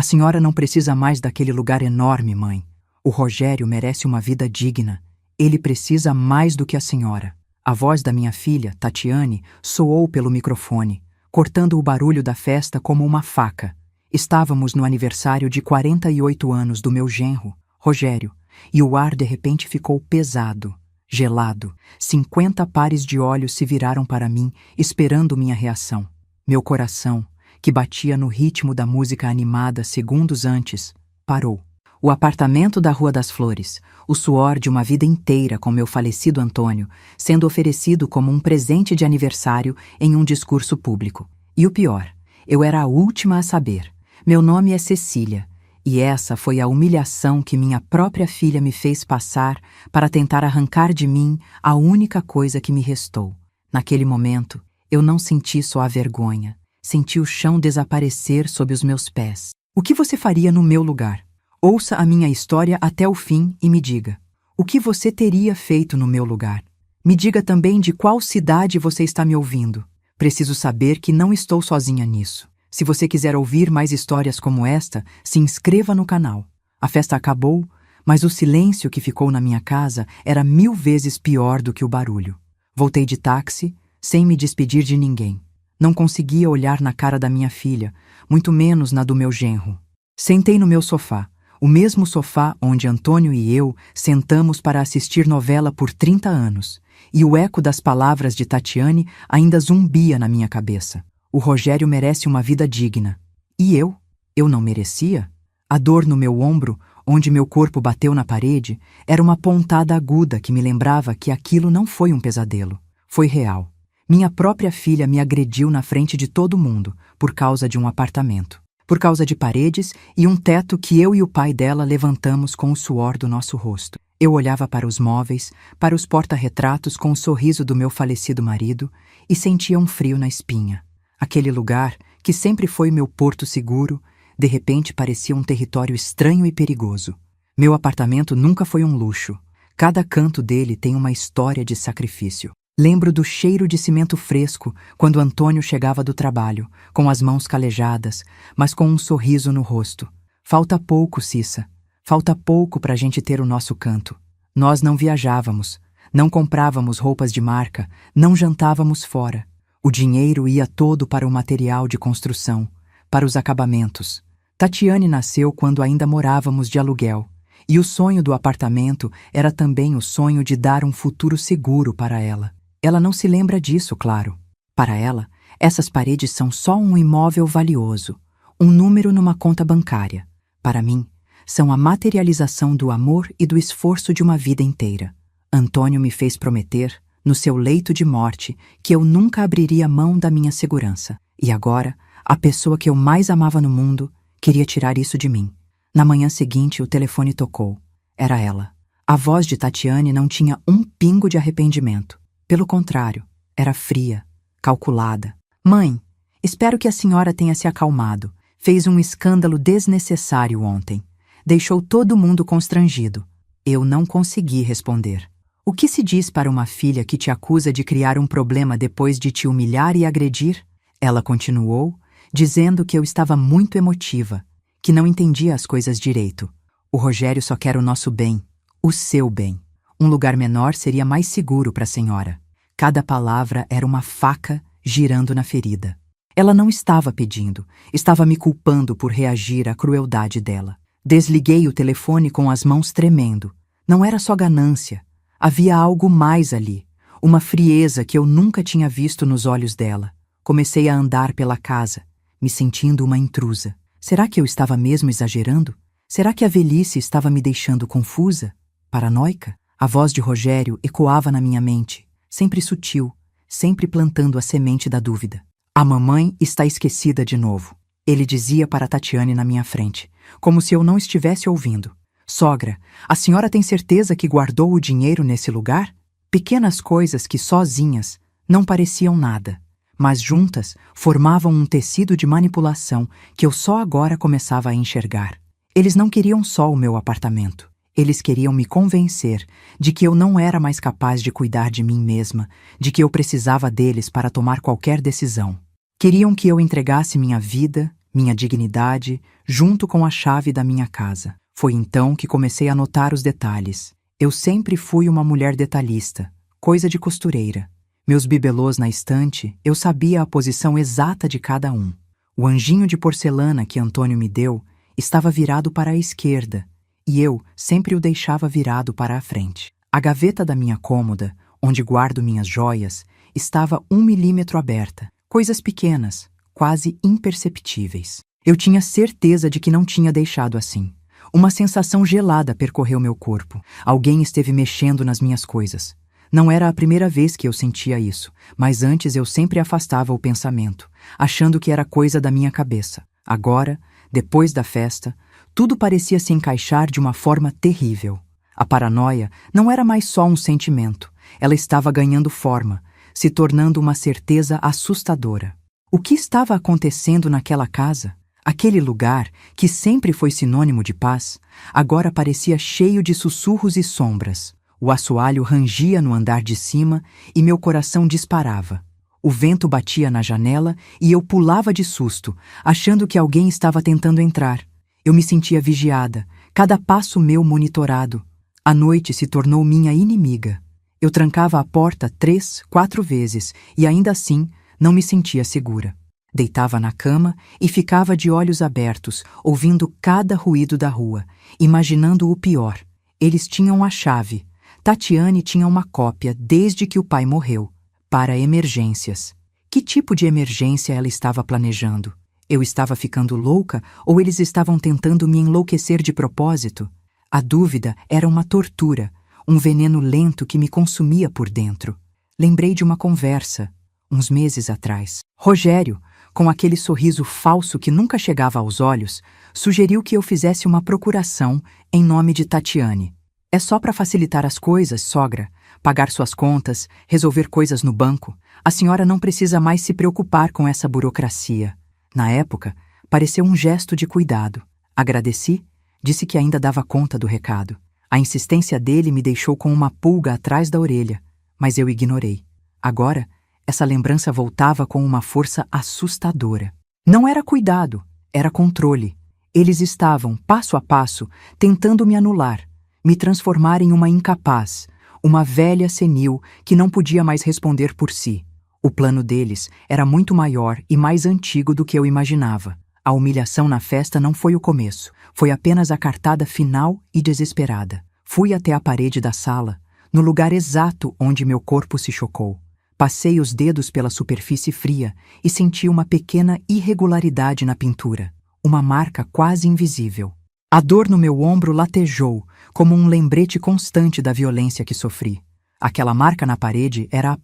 senhora não precisa mais daquele lugar enorme, mãe. O Rogério merece uma vida digna. Ele precisa mais do que a senhora. A voz da minha filha, Tatiane, soou pelo microfone, cortando o barulho da festa como uma faca. Estávamos no aniversário de 48 anos do meu genro, Rogério, e o ar de repente ficou pesado, gelado. 50 pares de olhos se viraram para mim, esperando minha reação. Meu coração, que batia no ritmo da música animada segundos antes, parou. O apartamento da Rua das Flores, o suor de uma vida inteira com meu falecido Antônio, sendo oferecido como um presente de aniversário em um discurso público. E o pior, eu era a última a saber. Meu nome é Cecília, e essa foi a humilhação que minha própria filha me fez passar para tentar arrancar de mim a única coisa que me restou. Naquele momento, eu não senti só a vergonha, senti o chão desaparecer sob os meus pés. O que você faria no meu lugar? Ouça a minha história até o fim e me diga. O que você teria feito no meu lugar? Me diga também de qual cidade você está me ouvindo. Preciso saber que não estou sozinha nisso. Se você quiser ouvir mais histórias como esta, se inscreva no canal. A festa acabou, mas o silêncio que ficou na minha casa era 1000 vezes pior do que o barulho. Voltei de táxi, sem me despedir de ninguém. Não conseguia olhar na cara da minha filha, muito menos na do meu genro. Sentei no meu sofá, o mesmo sofá onde Antônio e eu sentamos para assistir novela por 30 anos, e o eco das palavras de Tatiane ainda zumbia na minha cabeça. O Rogério merece uma vida digna. E eu? Eu não merecia? A dor no meu ombro, onde meu corpo bateu na parede, era uma pontada aguda que me lembrava que aquilo não foi um pesadelo. Foi real. Minha própria filha me agrediu na frente de todo mundo, por causa de um apartamento. Por causa de paredes e um teto que eu e o pai dela levantamos com o suor do nosso rosto. Eu olhava para os móveis, para os porta-retratos com o sorriso do meu falecido marido e sentia um frio na espinha. Aquele lugar, que sempre foi meu porto seguro, de repente parecia um território estranho e perigoso. Meu apartamento nunca foi um luxo. Cada canto dele tem uma história de sacrifício. Lembro do cheiro de cimento fresco quando Antônio chegava do trabalho, com as mãos calejadas, mas com um sorriso no rosto. Falta pouco, Cissa. Falta pouco para a gente ter o nosso canto. Nós não viajávamos, não comprávamos roupas de marca, não jantávamos fora. O dinheiro ia todo para o material de construção, para os acabamentos. Tatiane nasceu quando ainda morávamos de aluguel, e o sonho do apartamento era também o sonho de dar um futuro seguro para ela. Ela não se lembra disso, claro. Para ela, essas paredes são só um imóvel valioso, um número numa conta bancária. Para mim, são a materialização do amor e do esforço de uma vida inteira. Antônio me fez prometer, no seu leito de morte, que eu nunca abriria mão da minha segurança. E agora, a pessoa que eu mais amava no mundo queria tirar isso de mim. Na manhã seguinte, o telefone tocou. Era ela. A voz de Tatiane não tinha um pingo de arrependimento. Pelo contrário, era fria, calculada. Mãe, espero que a senhora tenha se acalmado. Fez um escândalo desnecessário ontem. Deixou todo mundo constrangido. Eu não consegui responder. O que se diz para uma filha que te acusa de criar um problema depois de te humilhar e agredir? Ela continuou, dizendo que eu estava muito emotiva, que não entendia as coisas direito. O Rogério só quer o nosso bem, o seu bem. Um lugar menor seria mais seguro para a senhora. Cada palavra era uma faca girando na ferida. Ela não estava pedindo, estava me culpando por reagir à crueldade dela. Desliguei o telefone com as mãos tremendo. Não era só ganância. Havia algo mais ali, uma frieza que eu nunca tinha visto nos olhos dela. Comecei a andar pela casa, me sentindo uma intrusa. Será que eu estava mesmo exagerando? Será que a velhice estava me deixando confusa? Paranoica? A voz de Rogério ecoava na minha mente, sempre sutil, sempre plantando a semente da dúvida. A mamãe está esquecida de novo. Ele dizia para Tatiane na minha frente, como se eu não estivesse ouvindo. Sogra, a senhora tem certeza que guardou o dinheiro nesse lugar? Pequenas coisas que sozinhas não pareciam nada, mas juntas formavam um tecido de manipulação que eu só agora começava a enxergar. Eles não queriam só o meu apartamento. Eles queriam me convencer de que eu não era mais capaz de cuidar de mim mesma, de que eu precisava deles para tomar qualquer decisão. Queriam que eu entregasse minha vida, minha dignidade, junto com a chave da minha casa. Foi então que comecei a notar os detalhes. Eu sempre fui uma mulher detalhista, coisa de costureira. Meus bibelôs na estante, eu sabia a posição exata de cada um. O anjinho de porcelana que Antônio me deu estava virado para a esquerda, e eu sempre o deixava virado para a frente. A gaveta da minha cômoda, onde guardo minhas joias, estava 1 milímetro aberta. Coisas pequenas, quase imperceptíveis. Eu tinha certeza de que não tinha deixado assim. Uma sensação gelada percorreu meu corpo. Alguém esteve mexendo nas minhas coisas. Não era a primeira vez que eu sentia isso, mas antes eu sempre afastava o pensamento, achando que era coisa da minha cabeça. Agora, depois da festa, tudo parecia se encaixar de uma forma terrível. A paranoia não era mais só um sentimento, ela estava ganhando forma, se tornando uma certeza assustadora. O que estava acontecendo naquela casa? Aquele lugar, que sempre foi sinônimo de paz, agora parecia cheio de sussurros e sombras. O assoalho rangia no andar de cima e meu coração disparava. O vento batia na janela e eu pulava de susto, achando que alguém estava tentando entrar. Eu me sentia vigiada, cada passo meu monitorado. A noite se tornou minha inimiga. Eu trancava a porta 3, 4 vezes e ainda assim não me sentia segura. Deitava na cama e ficava de olhos abertos, ouvindo cada ruído da rua, imaginando o pior. Eles tinham a chave. Tatiane tinha uma cópia desde que o pai morreu, para emergências. Que tipo de emergência ela estava planejando? Eu estava ficando louca ou eles estavam tentando me enlouquecer de propósito? A dúvida era uma tortura, um veneno lento que me consumia por dentro. Lembrei de uma conversa, uns meses atrás. Rogério, com aquele sorriso falso que nunca chegava aos olhos, sugeriu que eu fizesse uma procuração em nome de Tatiane. É só para facilitar as coisas, sogra. Pagar suas contas, resolver coisas no banco. A senhora não precisa mais se preocupar com essa burocracia. Na época, pareceu um gesto de cuidado. Agradeci, disse que ainda dava conta do recado. A insistência dele me deixou com uma pulga atrás da orelha, mas eu ignorei. Agora, essa lembrança voltava com uma força assustadora. Não era cuidado, era controle. Eles estavam, passo a passo, tentando me anular, me transformar em uma incapaz, uma velha senil que não podia mais responder por si. O plano deles era muito maior e mais antigo do que eu imaginava. A humilhação na festa não foi o começo, foi apenas a cartada final e desesperada. Fui até a parede da sala, no lugar exato onde meu corpo se chocou. Passei os dedos pela superfície fria e senti uma pequena irregularidade na pintura, uma marca quase invisível. A dor no meu ombro latejou, como um lembrete constante da violência que sofri. Aquela marca na parede era a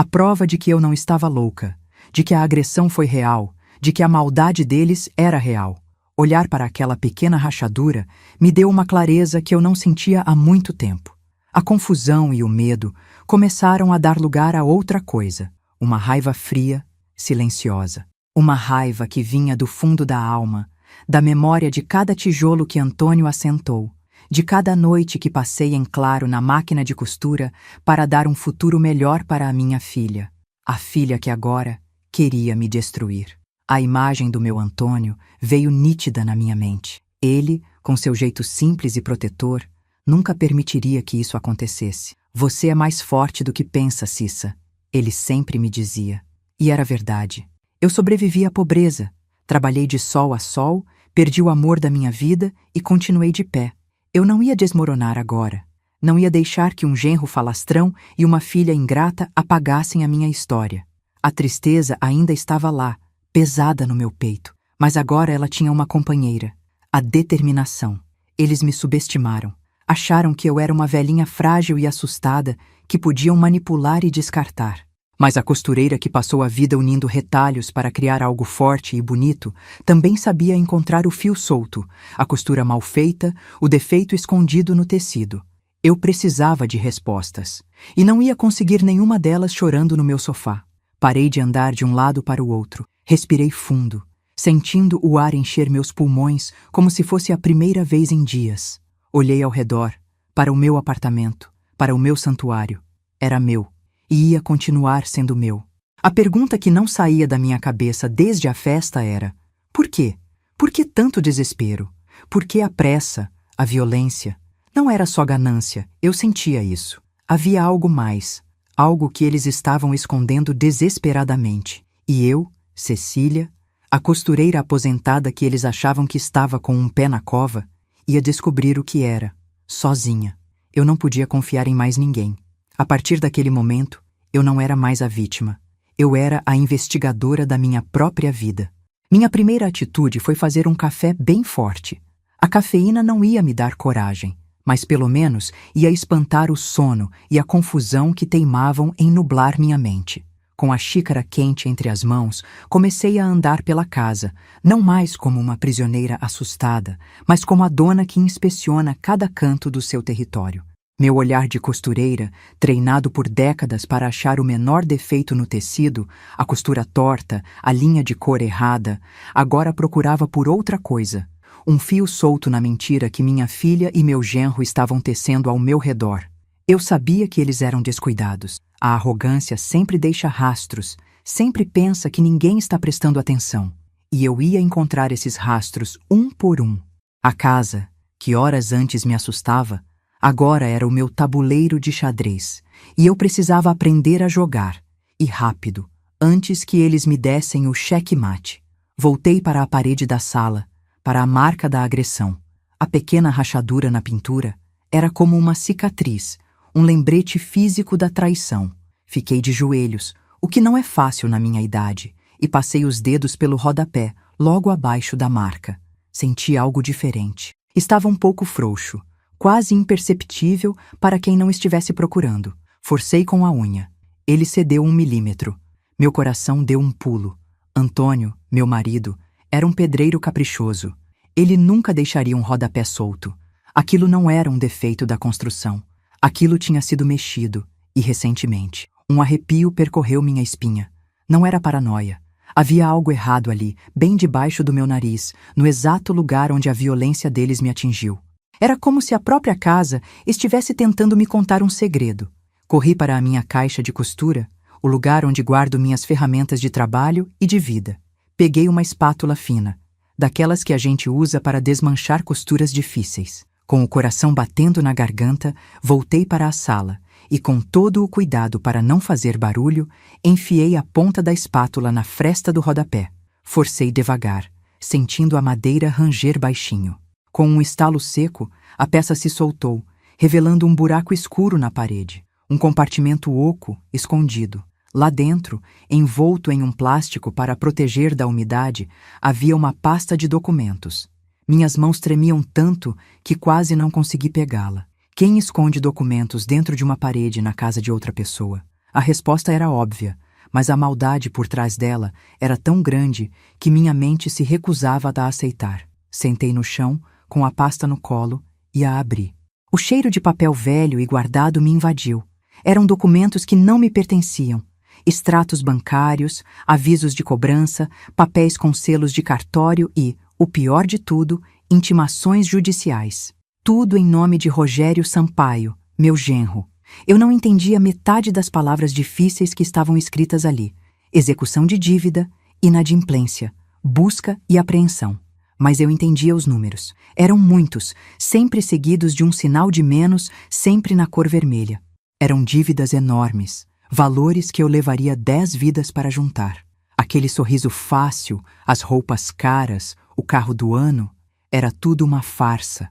prova de que eu não estava louca, de que a agressão foi real, de que a maldade deles era real. Olhar para aquela pequena rachadura me deu uma clareza que eu não sentia há muito tempo. A confusão e o medo começaram a dar lugar a outra coisa, uma raiva fria, silenciosa. Uma raiva que vinha do fundo da alma, da memória de cada tijolo que Antônio assentou, de cada noite que passei em claro na máquina de costura para dar um futuro melhor para a minha filha, a filha que agora queria me destruir. A imagem do meu Antônio veio nítida na minha mente. Ele, com seu jeito simples e protetor, nunca permitiria que isso acontecesse. Você é mais forte do que pensa, Cissa, ele sempre me dizia. E era verdade. Eu sobrevivi à pobreza, trabalhei de sol a sol, perdi o amor da minha vida e continuei de pé. Eu não ia desmoronar agora. Não ia deixar que um genro falastrão e uma filha ingrata apagassem a minha história. A tristeza ainda estava lá, pesada no meu peito, mas agora ela tinha uma companheira, a determinação. Eles me subestimaram. Acharam que eu era uma velhinha frágil e assustada que podiam manipular e descartar. Mas a costureira que passou a vida unindo retalhos para criar algo forte e bonito também sabia encontrar o fio solto, a costura mal feita, o defeito escondido no tecido. Eu precisava de respostas, e não ia conseguir nenhuma delas chorando no meu sofá. Parei de andar de um lado para o outro, respirei fundo, sentindo o ar encher meus pulmões como se fosse a primeira vez em dias. Olhei ao redor, para o meu apartamento, para o meu santuário. Era meu. E ia continuar sendo meu. A pergunta que não saía da minha cabeça desde a festa era: Por quê? Por que tanto desespero? Por que a pressa, a violência? Não era só ganância, eu sentia isso. Havia algo mais, algo que eles estavam escondendo desesperadamente. E eu, Cecília, a costureira aposentada que eles achavam que estava com um pé na cova, ia descobrir o que era, sozinha. Eu não podia confiar em mais ninguém. A partir daquele momento, eu não era mais a vítima. Eu era a investigadora da minha própria vida. Minha primeira atitude foi fazer um café bem forte. A cafeína não ia me dar coragem, mas pelo menos ia espantar o sono e a confusão que teimavam em nublar minha mente. Com a xícara quente entre as mãos, comecei a andar pela casa, não mais como uma prisioneira assustada, mas como a dona que inspeciona cada canto do seu território. Meu olhar de costureira, treinado por décadas para achar o menor defeito no tecido, a costura torta, a linha de cor errada, agora procurava por outra coisa. Um fio solto na mentira que minha filha e meu genro estavam tecendo ao meu redor. Eu sabia que eles eram descuidados. A arrogância sempre deixa rastros, sempre pensa que ninguém está prestando atenção. E eu ia encontrar esses rastros um por um. A casa, que horas antes me assustava, agora era o meu tabuleiro de xadrez, e eu precisava aprender a jogar, e rápido, antes que eles me dessem o cheque-mate. Voltei para a parede da sala, para a marca da agressão. A pequena rachadura na pintura era como uma cicatriz, um lembrete físico da traição. Fiquei de joelhos, o que não é fácil na minha idade, e passei os dedos pelo rodapé, logo abaixo da marca. Senti algo diferente. Estava um pouco frouxo, quase imperceptível para quem não estivesse procurando. Forcei com a unha. Ele cedeu 1 milímetro. Meu coração deu um pulo. Antônio, meu marido, era um pedreiro caprichoso. Ele nunca deixaria um rodapé solto. Aquilo não era um defeito da construção. Aquilo tinha sido mexido, e recentemente. Um arrepio percorreu minha espinha. Não era paranoia. Havia algo errado ali, bem debaixo do meu nariz, no exato lugar onde a violência deles me atingiu. Era como se a própria casa estivesse tentando me contar um segredo. Corri para a minha caixa de costura, o lugar onde guardo minhas ferramentas de trabalho e de vida. Peguei uma espátula fina, daquelas que a gente usa para desmanchar costuras difíceis. Com o coração batendo na garganta, voltei para a sala e, com todo o cuidado para não fazer barulho, enfiei a ponta da espátula na fresta do rodapé. Forcei devagar, sentindo a madeira ranger baixinho. Com um estalo seco, a peça se soltou, revelando um buraco escuro na parede, um compartimento oco, escondido. Lá dentro, envolto em um plástico para proteger da umidade, havia uma pasta de documentos. Minhas mãos tremiam tanto que quase não consegui pegá-la. Quem esconde documentos dentro de uma parede na casa de outra pessoa? A resposta era óbvia, mas a maldade por trás dela era tão grande que minha mente se recusava a aceitar. Sentei no chão, com a pasta no colo, e a abri. O cheiro de papel velho e guardado me invadiu. Eram documentos que não me pertenciam. Extratos bancários, avisos de cobrança, papéis com selos de cartório e, o pior de tudo, intimações judiciais. Tudo em nome de Rogério Sampaio, meu genro. Eu não entendia metade das palavras difíceis que estavam escritas ali. Execução de dívida, inadimplência, busca e apreensão. Mas eu entendia os números. Eram muitos, sempre seguidos de um sinal de menos, sempre na cor vermelha. Eram dívidas enormes, valores que eu levaria 10 vidas para juntar. Aquele sorriso fácil, as roupas caras, o carro do ano, era tudo uma farsa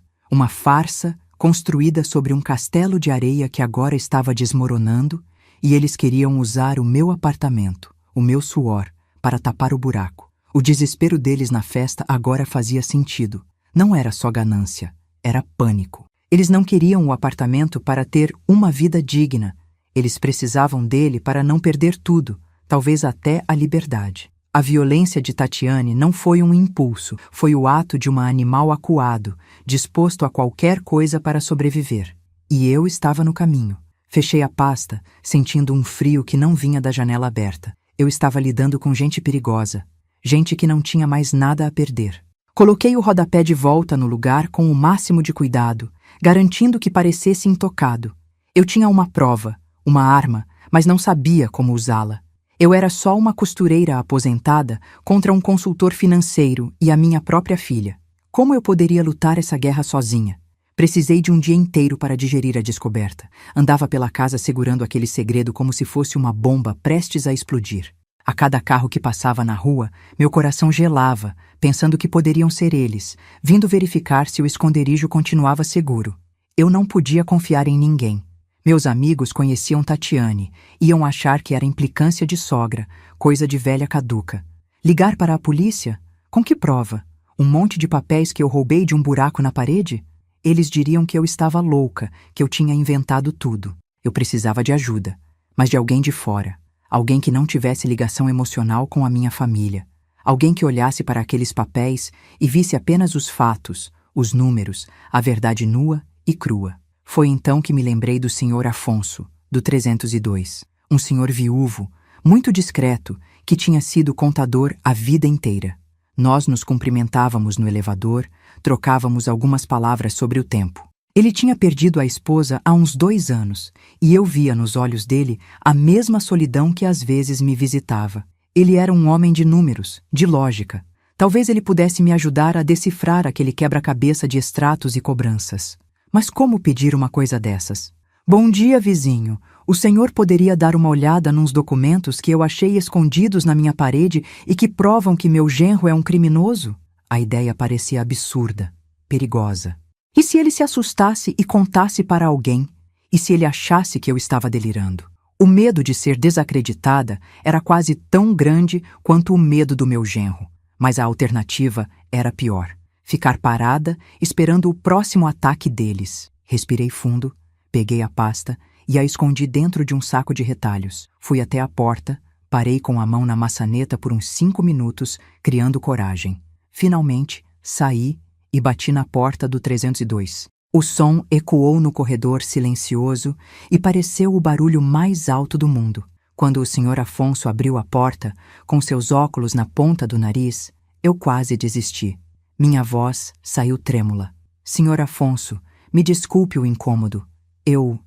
construída sobre um castelo de areia que agora estava desmoronando, e eles queriam usar o meu apartamento, o meu suor, para tapar o buraco. O desespero deles na festa agora fazia sentido. Não era só ganância, era pânico. Eles não queriam o apartamento para ter uma vida digna. Eles precisavam dele para não perder tudo, talvez até a liberdade. A violência de Tatiane não foi um impulso, foi o ato de uma animal acuado, disposto a qualquer coisa para sobreviver. E eu estava no caminho. Fechei a pasta, sentindo um frio que não vinha da janela aberta. Eu estava lidando com gente perigosa, gente que não tinha mais nada a perder. Coloquei o rodapé de volta no lugar com o máximo de cuidado, garantindo que parecesse intocado. Eu tinha uma prova, uma arma, mas não sabia como usá-la. Eu era só uma costureira aposentada contra um consultor financeiro e a minha própria filha. Como eu poderia lutar essa guerra sozinha? Precisei de um dia inteiro para digerir a descoberta. Andava pela casa segurando aquele segredo como se fosse uma bomba prestes a explodir. A cada carro que passava na rua, meu coração gelava, pensando que poderiam ser eles, vindo verificar se o esconderijo continuava seguro. Eu não podia confiar em ninguém. Meus amigos conheciam Tatiane, iam achar que era implicância de sogra, coisa de velha caduca. Ligar para a polícia? Com que prova? Um monte de papéis que eu roubei de um buraco na parede? Eles diriam que eu estava louca, que eu tinha inventado tudo. Eu precisava de ajuda, mas de alguém de fora. Alguém que não tivesse ligação emocional com a minha família. Alguém que olhasse para aqueles papéis e visse apenas os fatos, os números, a verdade nua e crua. Foi então que me lembrei do Sr. Afonso, do 302. Um senhor viúvo, muito discreto, que tinha sido contador a vida inteira. Nós nos cumprimentávamos no elevador, trocávamos algumas palavras sobre o tempo. Ele tinha perdido a esposa há uns 2 anos, e eu via nos olhos dele a mesma solidão que às vezes me visitava. Ele era um homem de números, de lógica. Talvez ele pudesse me ajudar a decifrar aquele quebra-cabeça de extratos e cobranças. Mas como pedir uma coisa dessas? Bom dia, vizinho. O senhor poderia dar uma olhada nos documentos que eu achei escondidos na minha parede e que provam que meu genro é um criminoso? A ideia parecia absurda, perigosa. E se ele se assustasse e contasse para alguém? E se ele achasse que eu estava delirando? O medo de ser desacreditada era quase tão grande quanto o medo do meu genro. Mas a alternativa era pior. Ficar parada, esperando o próximo ataque deles. Respirei fundo, peguei a pasta e a escondi dentro de um saco de retalhos. Fui até a porta, parei com a mão na maçaneta por uns 5 minutos, criando coragem. Finalmente, saí e bati na porta do 302. O som ecoou no corredor silencioso e pareceu o barulho mais alto do mundo. Quando o Sr. Afonso abriu a porta, com seus óculos na ponta do nariz, eu quase desisti. Minha voz saiu trêmula. Sr. Afonso, me desculpe o incômodo. Eu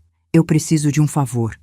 preciso de um favor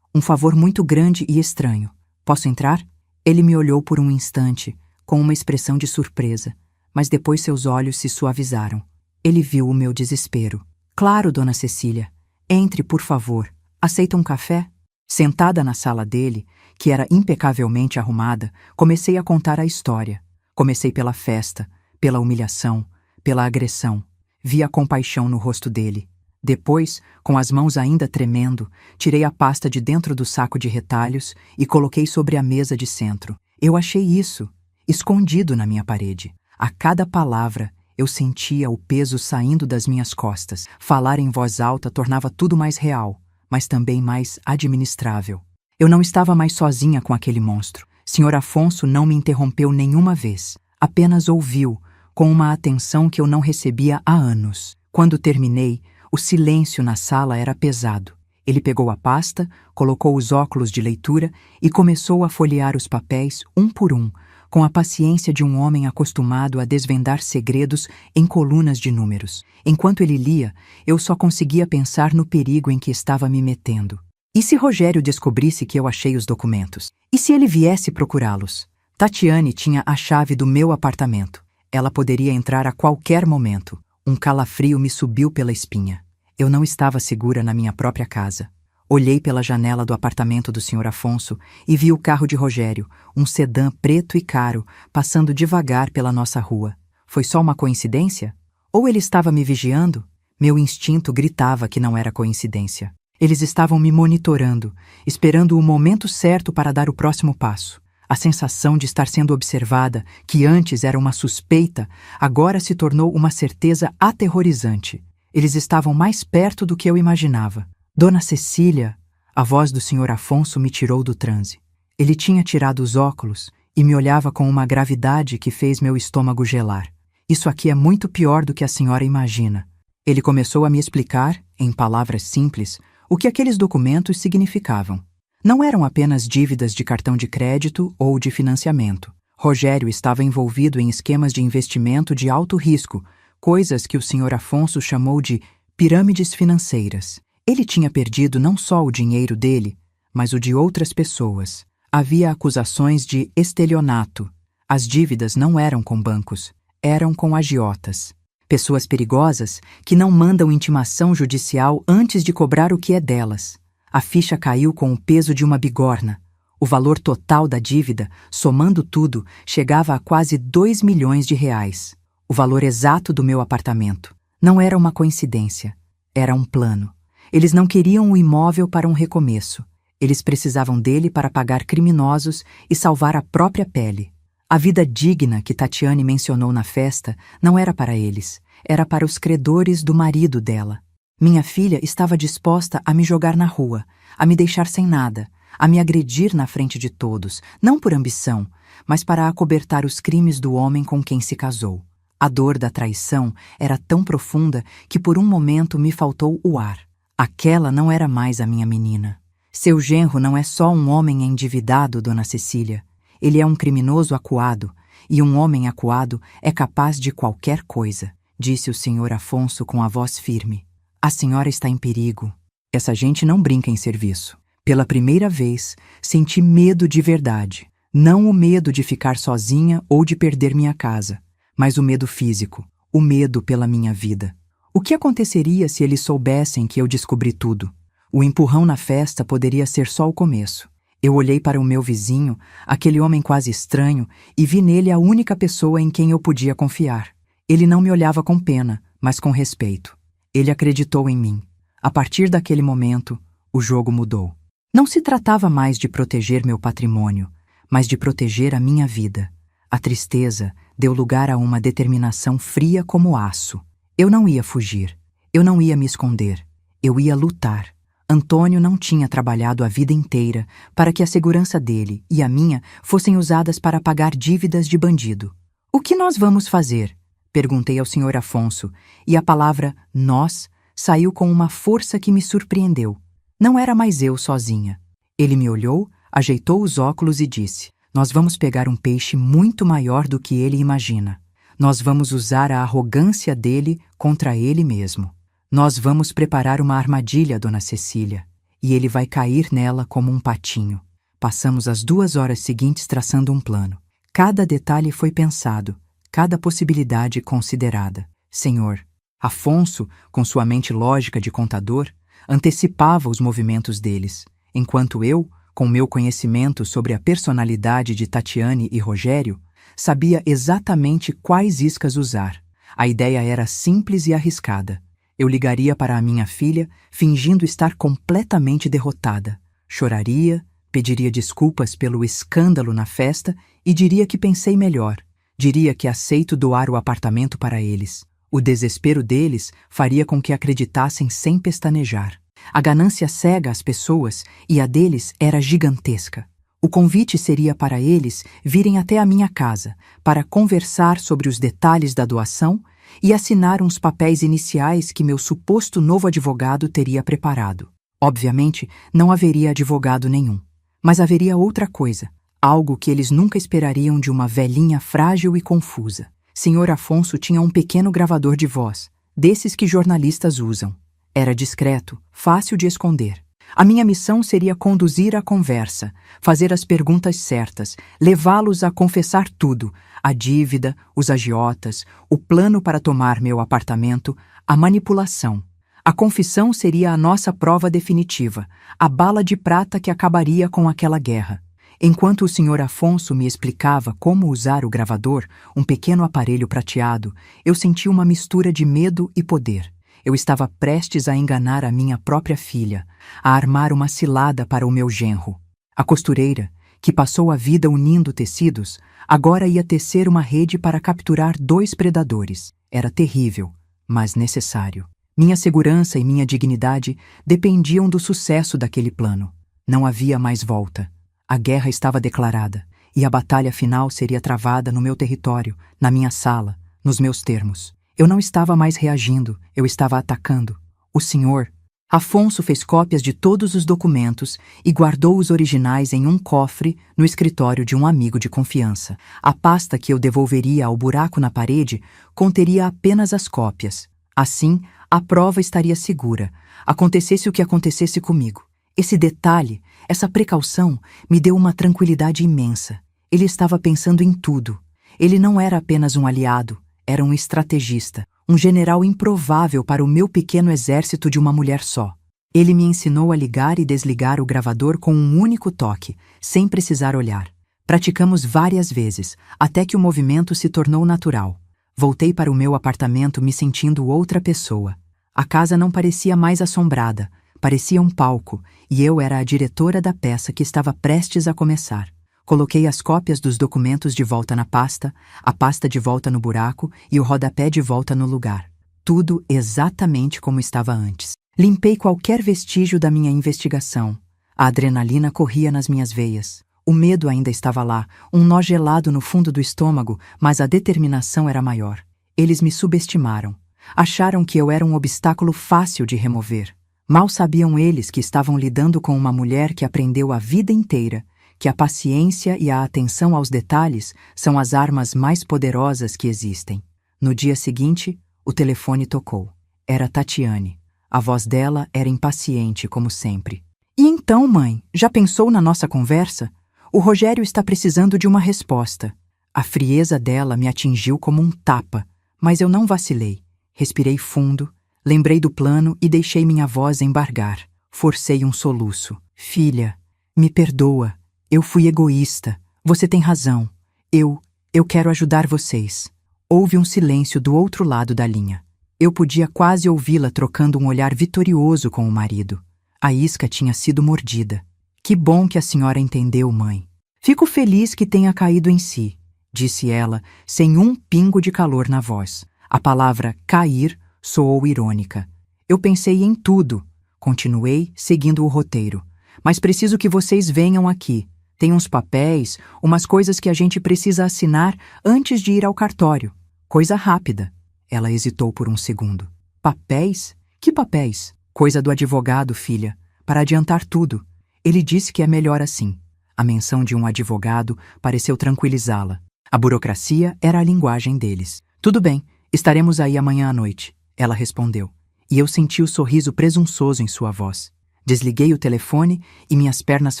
muito grande e estranho. Posso entrar? Ele me olhou por um instante, com uma expressão de surpresa, mas depois seus olhos se suavizaram. Ele viu o meu desespero. Claro, dona Cecília. Entre, por favor. Aceita um café? Sentada na sala dele, que era impecavelmente arrumada, comecei a contar a história. Comecei pela festa, pela humilhação, pela agressão. Vi a compaixão no rosto dele. Depois, com as mãos ainda tremendo, tirei a pasta de dentro do saco de retalhos e coloquei sobre a mesa de centro. Eu achei isso, escondido na minha parede. A cada palavra, eu sentia o peso saindo das minhas costas. Falar em voz alta tornava tudo mais real, mas também mais administrável. Eu não estava mais sozinha com aquele monstro. Sr. Afonso não me interrompeu nenhuma vez. Apenas ouviu, com uma atenção que eu não recebia há anos. Quando terminei, o silêncio na sala era pesado. Ele pegou a pasta, colocou os óculos de leitura e começou a folhear os papéis um por um, com a paciência de um homem acostumado a desvendar segredos em colunas de números. Enquanto ele lia, eu só conseguia pensar no perigo em que estava me metendo. E se Rogério descobrisse que eu achei os documentos? E se ele viesse procurá-los? Tatiane tinha a chave do meu apartamento. Ela poderia entrar a qualquer momento. Um calafrio me subiu pela espinha. Eu não estava segura na minha própria casa. Olhei pela janela do apartamento do Sr. Afonso e vi o carro de Rogério, um sedã preto e caro, passando devagar pela nossa rua. Foi só uma coincidência? Ou ele estava me vigiando? Meu instinto gritava que não era coincidência. Eles estavam me monitorando, esperando o momento certo para dar o próximo passo. A sensação de estar sendo observada, que antes era uma suspeita, agora se tornou uma certeza aterrorizante. Eles estavam mais perto do que eu imaginava. Dona Cecília, a voz do Sr. Afonso me tirou do transe. Ele tinha tirado os óculos e me olhava com uma gravidade que fez meu estômago gelar. Isso aqui é muito pior do que a senhora imagina. Ele começou a me explicar, em palavras simples, o que aqueles documentos significavam. Não eram apenas dívidas de cartão de crédito ou de financiamento. Rogério estava envolvido em esquemas de investimento de alto risco, coisas que o Sr. Afonso chamou de pirâmides financeiras. Ele tinha perdido não só o dinheiro dele, mas o de outras pessoas. Havia acusações de estelionato. As dívidas não eram com bancos, eram com agiotas. Pessoas perigosas que não mandam intimação judicial antes de cobrar o que é delas. A ficha caiu com o peso de uma bigorna. O valor total da dívida, somando tudo, chegava a quase 2 milhões de reais. O valor exato do meu apartamento. Não era uma coincidência. Era um plano. Eles não queriam o imóvel para um recomeço. Eles precisavam dele para pagar criminosos e salvar a própria pele. A vida digna que Tatiane mencionou na festa não era para eles. Era para os credores do marido dela. Minha filha estava disposta a me jogar na rua, a me deixar sem nada, a me agredir na frente de todos, não por ambição, mas para acobertar os crimes do homem com quem se casou. A dor da traição era tão profunda que por um momento me faltou o ar. Aquela não era mais a minha menina. Seu genro não é só um homem endividado, Dona Cecília. Ele é um criminoso acuado, e um homem acuado é capaz de qualquer coisa, disse o Sr. Afonso com a voz firme. A senhora está em perigo. Essa gente não brinca em serviço. Pela primeira vez, senti medo de verdade. Não o medo de ficar sozinha ou de perder minha casa, mas o medo físico, o medo pela minha vida. O que aconteceria se eles soubessem que eu descobri tudo? O empurrão na festa poderia ser só o começo. Eu olhei para o meu vizinho, aquele homem quase estranho, e vi nele a única pessoa em quem eu podia confiar. Ele não me olhava com pena, mas com respeito. Ele acreditou em mim. A partir daquele momento, o jogo mudou. Não se tratava mais de proteger meu patrimônio, mas de proteger a minha vida. A tristeza deu lugar a uma determinação fria como aço. Eu não ia fugir. Eu não ia me esconder. Eu ia lutar. Antônio não tinha trabalhado a vida inteira para que a segurança dele e a minha fossem usadas para pagar dívidas de bandido. O que nós vamos fazer? Perguntei ao Sr. Afonso, e a palavra nós saiu com uma força que me surpreendeu. Não era mais eu sozinha. Ele me olhou, ajeitou os óculos e disse: nós vamos pegar um peixe muito maior do que ele imagina. Nós vamos usar a arrogância dele contra ele mesmo. Nós vamos preparar uma armadilha, Dona Cecília, e ele vai cair nela como um patinho. Passamos as 2 horas seguintes traçando um plano. Cada detalhe foi pensado, cada possibilidade considerada. Senhor Afonso, com sua mente lógica de contador, antecipava os movimentos deles, enquanto eu, com meu conhecimento sobre a personalidade de Tatiane e Rogério, sabia exatamente quais iscas usar. A ideia era simples e arriscada. Eu ligaria para a minha filha, fingindo estar completamente derrotada. Choraria, pediria desculpas pelo escândalo na festa e diria que pensei melhor. Diria que aceito doar o apartamento para eles. O desespero deles faria com que acreditassem sem pestanejar. A ganância cega as pessoas e a deles era gigantesca. O convite seria para eles virem até a minha casa para conversar sobre os detalhes da doação e assinar uns papéis iniciais que meu suposto novo advogado teria preparado. Obviamente, não haveria advogado nenhum. Mas haveria outra coisa, algo que eles nunca esperariam de uma velhinha frágil e confusa. Sr. Afonso tinha um pequeno gravador de voz, desses que jornalistas usam. Era discreto, fácil de esconder. A minha missão seria conduzir a conversa, fazer as perguntas certas, levá-los a confessar tudo, a dívida, os agiotas, o plano para tomar meu apartamento, a manipulação. A confissão seria a nossa prova definitiva, a bala de prata que acabaria com aquela guerra. Enquanto o Sr. Afonso me explicava como usar o gravador, um pequeno aparelho prateado, eu senti uma mistura de medo e poder. Eu estava prestes a enganar a minha própria filha, a armar uma cilada para o meu genro. A costureira, que passou a vida unindo tecidos, agora ia tecer uma rede para capturar 2 predadores. Era terrível, mas necessário. Minha segurança e minha dignidade dependiam do sucesso daquele plano. Não havia mais volta. A guerra estava declarada, e a batalha final seria travada no meu território, na minha sala, nos meus termos. Eu não estava mais reagindo, eu estava atacando. O senhor Afonso fez cópias de todos os documentos e guardou os originais em um cofre no escritório de um amigo de confiança. A pasta que eu devolveria ao buraco na parede conteria apenas as cópias. Assim, a prova estaria segura, acontecesse o que acontecesse comigo. Esse detalhe, essa precaução, me deu uma tranquilidade imensa. Ele estava pensando em tudo. Ele não era apenas um aliado, era um estrategista, um general improvável para o meu pequeno exército de uma mulher só. Ele me ensinou a ligar e desligar o gravador com um único toque, sem precisar olhar. Praticamos várias vezes, até que o movimento se tornou natural. Voltei para o meu apartamento me sentindo outra pessoa. A casa não parecia mais assombrada, parecia um palco, e eu era a diretora da peça que estava prestes a começar. Coloquei as cópias dos documentos de volta na pasta, a pasta de volta no buraco e o rodapé de volta no lugar. Tudo exatamente como estava antes. Limpei qualquer vestígio da minha investigação. A adrenalina corria nas minhas veias. O medo ainda estava lá, um nó gelado no fundo do estômago, mas a determinação era maior. Eles me subestimaram. Acharam que eu era um obstáculo fácil de remover. Mal sabiam eles que estavam lidando com uma mulher que aprendeu a vida inteira que a paciência e a atenção aos detalhes são as armas mais poderosas que existem. No dia seguinte, o telefone tocou. Era Tatiane. A voz dela era impaciente, como sempre. E então, mãe, já pensou na nossa conversa? O Rogério está precisando de uma resposta. A frieza dela me atingiu como um tapa, mas eu não vacilei. Respirei fundo, lembrei do plano e deixei minha voz embargar. Forcei um soluço. Filha, me perdoa. Eu fui egoísta. Você tem razão. Eu quero ajudar vocês. Houve um silêncio do outro lado da linha. Eu podia quase ouvi-la trocando um olhar vitorioso com o marido. A isca tinha sido mordida. Que bom que a senhora entendeu, mãe. Fico feliz que tenha caído em si, disse ela, sem um pingo de calor na voz. A palavra cair soou irônica. Eu pensei em tudo. Continuei, seguindo o roteiro. Mas preciso que vocês venham aqui. Tem uns papéis, umas coisas que a gente precisa assinar antes de ir ao cartório. Coisa rápida. Ela hesitou por um segundo. Papéis? Que papéis? Coisa do advogado, filha. Para adiantar tudo. Ele disse que é melhor assim. A menção de um advogado pareceu tranquilizá-la. A burocracia era a linguagem deles. Tudo bem, estaremos aí amanhã à noite, ela respondeu. E eu senti o sorriso presunçoso em sua voz. Desliguei o telefone e minhas pernas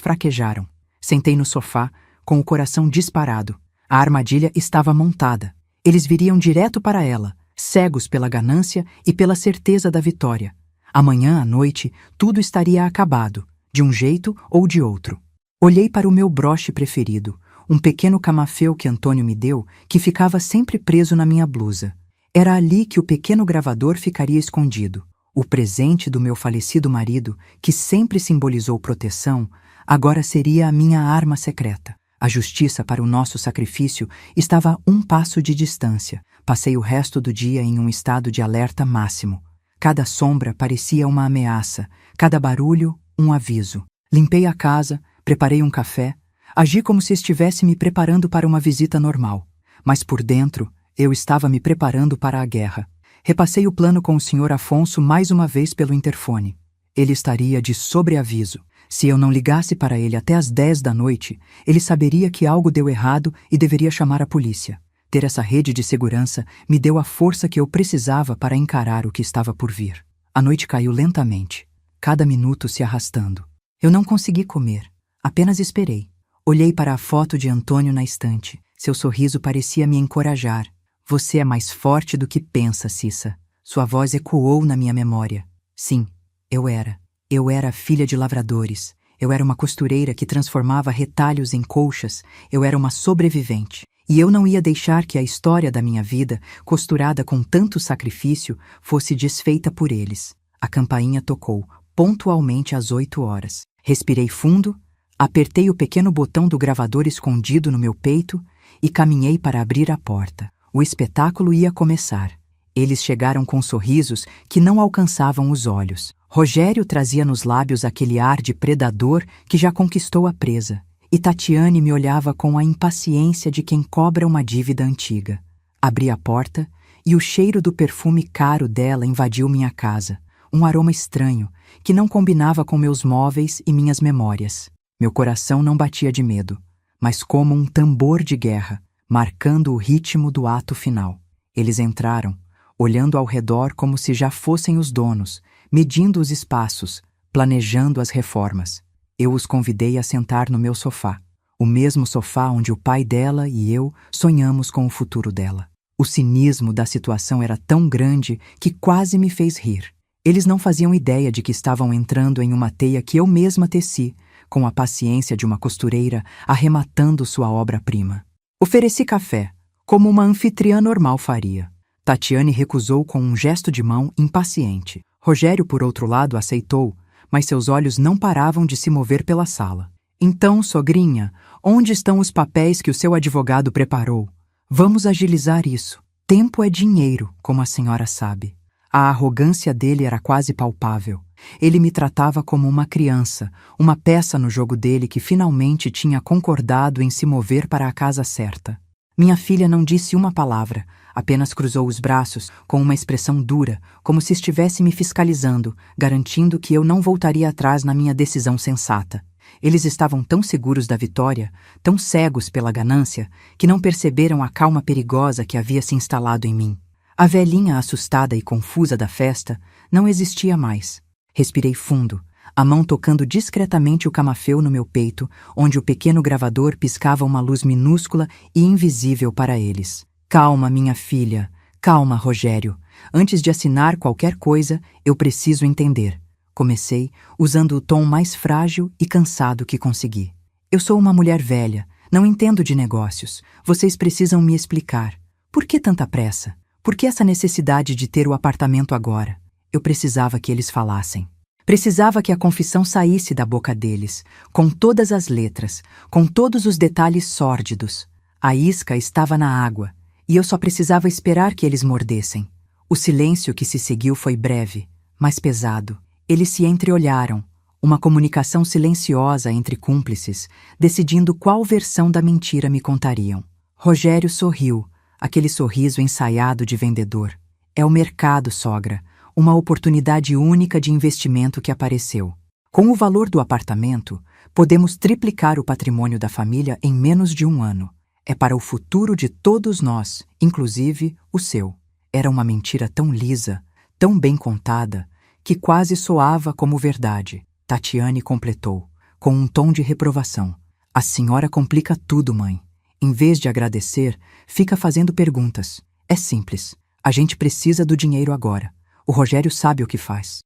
fraquejaram. Sentei no sofá, com o coração disparado. A armadilha estava montada. Eles viriam direto para ela, cegos pela ganância e pela certeza da vitória. Amanhã à noite, tudo estaria acabado, de um jeito ou de outro. Olhei para o meu broche preferido, um pequeno camafeu que Antônio me deu, que ficava sempre preso na minha blusa. Era ali que o pequeno gravador ficaria escondido. O presente do meu falecido marido, que sempre simbolizou proteção, agora seria a minha arma secreta. A justiça para o nosso sacrifício estava a um passo de distância. Passei o resto do dia em um estado de alerta máximo. Cada sombra parecia uma ameaça, cada barulho um aviso. Limpei a casa, preparei um café, agi como se estivesse me preparando para uma visita normal. Mas por dentro, eu estava me preparando para a guerra. Repassei o plano com o Sr. Afonso mais uma vez pelo interfone. Ele estaria de sobreaviso. Se eu não ligasse para ele até às 10 da noite, ele saberia que algo deu errado e deveria chamar a polícia. Ter essa rede de segurança me deu a força que eu precisava para encarar o que estava por vir. A noite caiu lentamente, cada minuto se arrastando. Eu não consegui comer, apenas esperei. Olhei para a foto de Antônio na estante. Seu sorriso parecia me encorajar. Você é mais forte do que pensa, Cissa. Sua voz ecoou na minha memória. Sim, eu era. Eu era filha de lavradores. Eu era uma costureira que transformava retalhos em colchas. Eu era uma sobrevivente. E eu não ia deixar que a história da minha vida, costurada com tanto sacrifício, fosse desfeita por eles. A campainha tocou, pontualmente às 8 horas. Respirei fundo, apertei o pequeno botão do gravador escondido no meu peito e caminhei para abrir a porta. O espetáculo ia começar. Eles chegaram com sorrisos que não alcançavam os olhos. Rogério trazia nos lábios aquele ar de predador que já conquistou a presa. E Tatiane me olhava com a impaciência de quem cobra uma dívida antiga. Abri a porta e o cheiro do perfume caro dela invadiu minha casa. Um aroma estranho, que não combinava com meus móveis e minhas memórias. Meu coração não batia de medo, mas como um tambor de guerra, marcando o ritmo do ato final. Eles entraram, olhando ao redor como se já fossem os donos, medindo os espaços, planejando as reformas. Eu os convidei a sentar no meu sofá, o mesmo sofá onde o pai dela e eu sonhamos com o futuro dela. O cinismo da situação era tão grande que quase me fez rir. Eles não faziam ideia de que estavam entrando em uma teia que eu mesma teci, com a paciência de uma costureira arrematando sua obra-prima. Ofereci café, como uma anfitriã normal faria. Tatiane recusou com um gesto de mão impaciente. Rogério, por outro lado, aceitou, mas seus olhos não paravam de se mover pela sala. Então, sogrinha, onde estão os papéis que o seu advogado preparou? Vamos agilizar isso. Tempo é dinheiro, como a senhora sabe. A arrogância dele era quase palpável. Ele me tratava como uma criança, uma peça no jogo dele que finalmente tinha concordado em se mover para a casa certa. Minha filha não disse uma palavra, apenas cruzou os braços com uma expressão dura, como se estivesse me fiscalizando, garantindo que eu não voltaria atrás na minha decisão sensata. Eles estavam tão seguros da vitória, tão cegos pela ganância, que não perceberam a calma perigosa que havia se instalado em mim. A velhinha assustada e confusa da festa não existia mais. Respirei fundo, a mão tocando discretamente o camafeu no meu peito, onde o pequeno gravador piscava uma luz minúscula e invisível para eles. Calma, minha filha. Calma, Rogério. Antes de assinar qualquer coisa, eu preciso entender. Comecei, usando o tom mais frágil e cansado que consegui. Eu sou uma mulher velha, não entendo de negócios. Vocês precisam me explicar. Por que tanta pressa? Por que essa necessidade de ter o apartamento agora? Eu precisava que eles falassem. Precisava que a confissão saísse da boca deles, com todas as letras, com todos os detalhes sórdidos. A isca estava na água, e eu só precisava esperar que eles mordessem. O silêncio que se seguiu foi breve, mas pesado. Eles se entreolharam, uma comunicação silenciosa entre cúmplices, decidindo qual versão da mentira me contariam. Rogério sorriu, aquele sorriso ensaiado de vendedor. É o mercado, sogra. Uma oportunidade única de investimento que apareceu. Com o valor do apartamento, podemos triplicar o patrimônio da família em menos de um ano. É para o futuro de todos nós, inclusive o seu. Era uma mentira tão lisa, tão bem contada, que quase soava como verdade. Tatiane completou, com um tom de reprovação. A senhora complica tudo, mãe. Em vez de agradecer, fica fazendo perguntas. É simples. A gente precisa do dinheiro agora. O Rogério sabe o que faz.